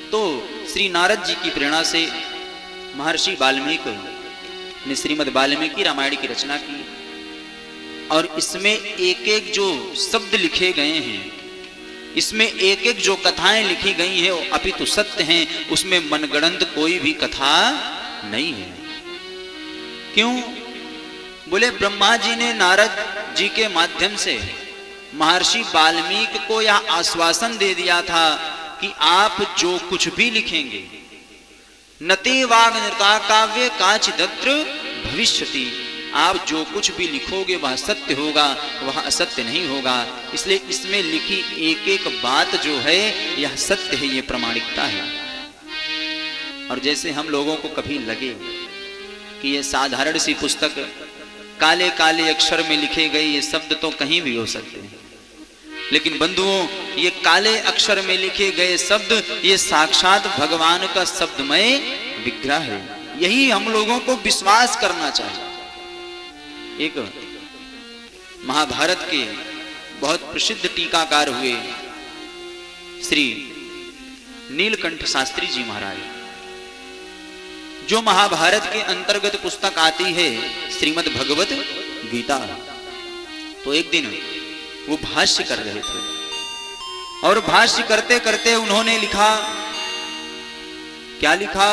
तो श्री नारद जी की प्रेरणा से महर्षि वाल्मीकि ने श्रीमद् वाल्मीकि रामायण की रचना की और इसमें एक एक जो शब्द लिखे गए हैं, इसमें एक एक जो कथाएं लिखी गई हैं वो अपितु सत्य हैं, उसमें मनगढ़ंत कोई भी कथा नहीं है। क्यों? बोले ब्रह्मा जी ने नारद जी के माध्यम से महर्षि वाल्मीकि को यह आश्वासन दे दिया था कि आप जो कुछ भी लिखेंगे, नते वाग नृता काव्य काचिदत्र भविष्यति, आप जो कुछ भी लिखोगे वह सत्य होगा, वह असत्य नहीं होगा। इसलिए इसमें लिखी एक एक बात जो है यह सत्य है, यह प्रामाणिकता है। और जैसे हम लोगों को कभी लगे कि यह साधारण सी पुस्तक, काले काले अक्षर में लिखे गए ये शब्द तो कहीं भी हो सकते हैं, लेकिन बंधुओं ये काले अक्षर में लिखे गए शब्द ये साक्षात भगवान का शब्दमय विग्रह है। यही हम लोगों को विश्वास करना चाहिए। एक महाभारत के बहुत प्रसिद्ध टीकाकार हुए श्री नीलकंठ शास्त्री जी महाराज, जो महाभारत के अंतर्गत पुस्तक आती है श्रीमद् भगवत गीता, तो एक दिन वो भाष्य कर रहे थे और भाष्य करते करते उन्होंने लिखा, क्या लिखा?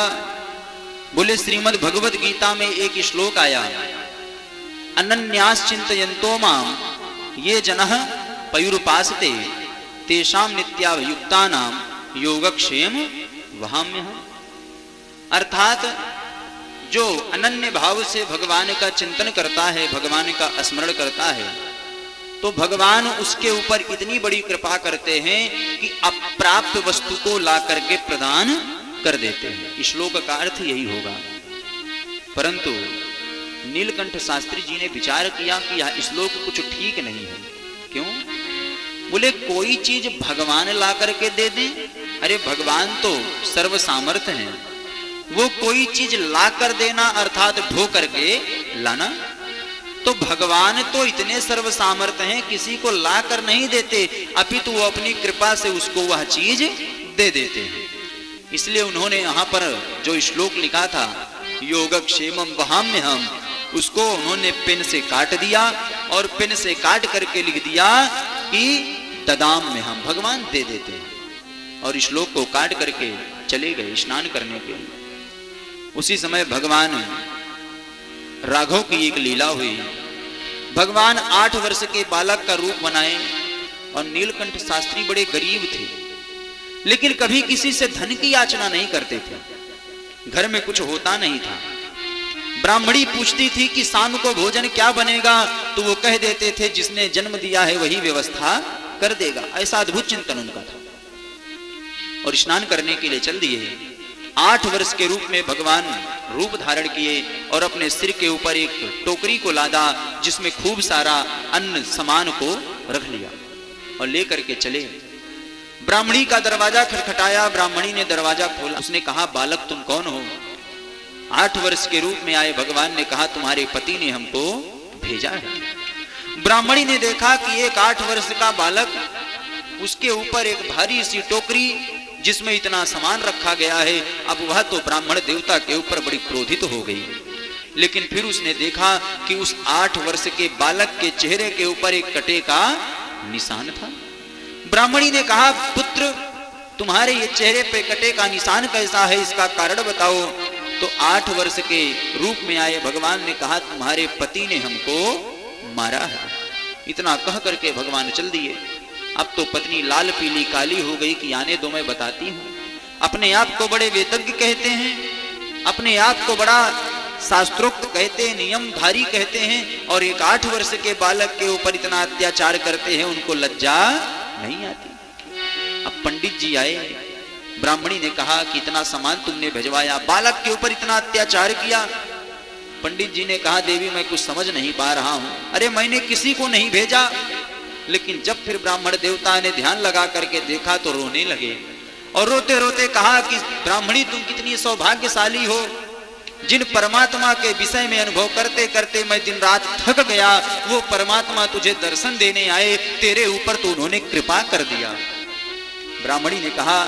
बोले श्रीमद् भगवत गीता में एक श्लोक आया, अनन्याश्चिन्तयन्तो मां ये जनः पयुरुपासते तेषां नित्याभियुक्तानां योगक्षेम वहाम्यहम्। अर्थात जो अनन्य भाव से भगवान का चिंतन करता है, भगवान का स्मरण करता है, तो भगवान उसके ऊपर इतनी बड़ी कृपा करते हैं कि अप्राप्त वस्तु को ला करके प्रदान कर देते हैं। श्लोक का अर्थ यही होगा। परंतु नीलकंठ शास्त्री जी ने विचार किया कि यह श्लोक कुछ ठीक नहीं है। क्यों? बोले कोई चीज भगवान ला करके दे दें? अरे भगवान तो सर्व सामर्थ्य हैं, वो कोई चीज ला कर देना अर्थात ढो करके लाना, तो भगवान तो इतने सर्व सामर्थ्य हैं, किसी को ला कर नहीं देते, अपितु वो अपनी कृपा से उसको वह चीज दे देते हैं। इसलिए उन्होंने यहाँ पर जो श्लोक लिखा था योगक्षेमम वहाम्यहम्, उसको उन्होंने पेन से काट दिया और पेन से काट करके लिख दिया कि ददाम में हम, भगवान दे देते हैं। और श्लोक को काट करके चले गए स्नान करने के लिए। उसी समय भगवान राघव की एक लीला हुई। भगवान 8 वर्ष के बालक का रूप बनाए और नीलकंठ शास्त्री बड़े गरीब थे, लेकिन कभी किसी से धन की याचना नहीं करते थे। घर में कुछ होता नहीं था। ब्राह्मणी पूछती थी कि शाम को भोजन क्या बनेगा, तो वो कह देते थे जिसने जन्म दिया है वही व्यवस्था कर देगा। ऐसा अद्भुत चिंतन उनका था। और स्नान करने के लिए चल दिए। 8 वर्ष के रूप में भगवान रूप धारण किए और अपने सिर के ऊपर एक टोकरी को लादा जिसमें खूब सारा अन्न सामान को रख लिया और लेकर के चले। ब्राह्मणी का दरवाजा खटखटाया, ब्राह्मणी ने दरवाजा खोला। उसने कहा, बालक तुम कौन हो? 8 वर्ष के रूप में आए भगवान ने कहा, तुम्हारे पति ने हमको भेजा है। ब्राह्मणी ने देखा कि एक 8 वर्ष का बालक, उसके ऊपर एक भारी सी टोकरी जिसमें इतना सामान रखा गया है। अब वह तो ब्राह्मण देवता के ऊपर बड़ी क्रोधित हो गई। लेकिन फिर उसने देखा कि उस 8 वर्ष के बालक के चेहरे के ऊपर एक कटे का निशान था। ब्राह्मणी ने कहा, पुत्र तुम्हारे ये चेहरे पे कटे का निशान कैसा है, इसका कारण बताओ। तो 8 वर्ष के रूप में आए भगवान ने कहा, तुम्हारे पति ने हमको मारा है। इतना कह करके भगवान चल दिए। अब तो पत्नी लाल पीली काली हो गई कि आने दो मैं बताती हूँ। अपने आप को बड़े वेदज्ञ कहते हैं, अपने आप को बड़ा शास्त्रोक्त कहते हैं, नियमधारी कहते हैं, और एक 8 वर्ष के बालक के ऊपर इतना अत्याचार करते हैं, उनको लज्जा नहीं आती। अब पंडित जी आए। ब्राह्मणी ने कहा कि इतना सामान तुमने भिजवाया, बालक के ऊपर इतना अत्याचार किया। पंडित जी ने कहा, देवी मैं कुछ समझ नहीं पा रहा हूं। अरे मैंने किसी को नहीं भेजा। लेकिन जब फिर ब्राह्मण देवता ने ध्यान लगा करके देखा तो रोने लगे और रोते रोते कहा कि ब्राह्मणी तुम कितनी सौभाग्यशाली हो, जिन परमात्मा के विषय में अनुभव करते करते मैं दिन रात थक गया, वो परमात्मा तुझे दर्शन देने आए, तेरे ऊपर तो उन्होंने कृपा कर दिया। ब्राह्मणी ने कहा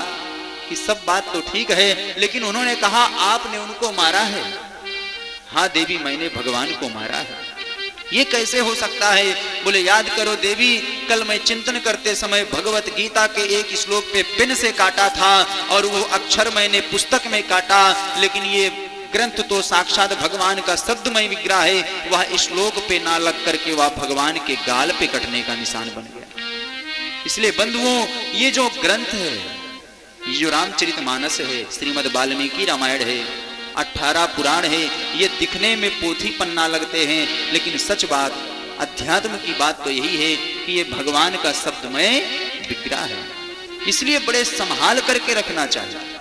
कि सब बात तो ठीक है, लेकिन उन्होंने कहा आपने उनको मारा है। हाँ देवी, मैंने भगवान को मारा है। ये कैसे हो सकता है? बोले याद करो देवी, कल मैं चिंतन करते समय भगवत गीता के एक श्लोक पे पेन से काटा था और वो अक्षर मैंने पुस्तक में काटा, लेकिन ये ग्रंथ तो साक्षात भगवान का शब्दमय विग्रह है। वह श्लोक पे ना लग करके वह भगवान के गाल पे कटने का निशान बन गया। इसलिए बंधुओं, ये जो ग्रंथ है, ये जो रामचरितमानस है, श्रीमद् वाल्मीकि रामायण है, 18 पुराण है, ये दिखने में पोथी पन्ना लगते हैं, लेकिन सच बात, अध्यात्म की बात तो यही है कि ये भगवान का शब्दमय विग्रह है। इसलिए बड़े संभाल करके रखना चाहिए।